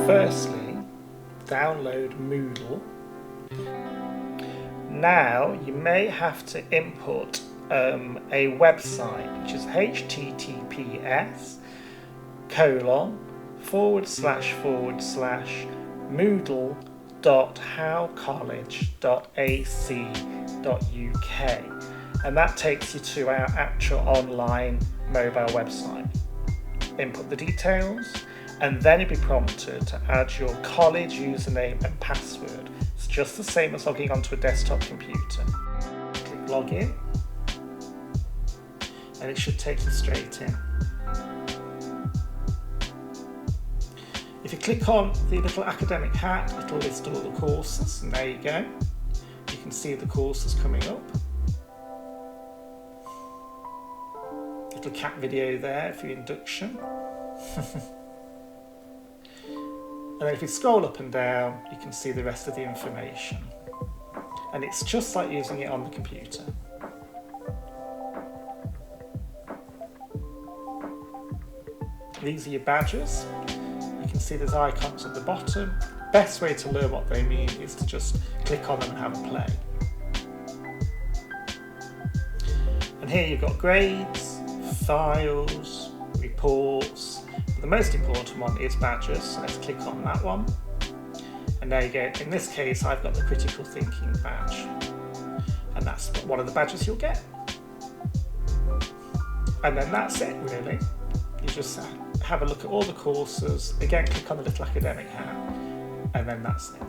Firstly, download Moodle. Now you may have to input a website, which is https://moodle.howcollege.ac.uk, and that takes you to our actual online mobile website. Input the details, and then you'll be prompted to add your college username and password. It's just the same as logging onto a desktop computer. Click login, and it should take you straight in. If you click on the little academic hat, it'll list all the courses, and there you go. You can see the courses coming up. Little cat video there for your induction. And then if you scroll up and down, you can see the rest of the information. And it's just like using it on the computer. These are your badges. You can see there's icons at the bottom. Best way to learn what they mean is to just click on them and have a play. And here you've got grades, files, reports. The most important one is badges, so let's click on that one. And there you go. In this case, I've got the critical thinking badge. And that's one of the badges you'll get. And then that's it, really. You just have a look at all the courses, again click on the little academic hat, and then that's it.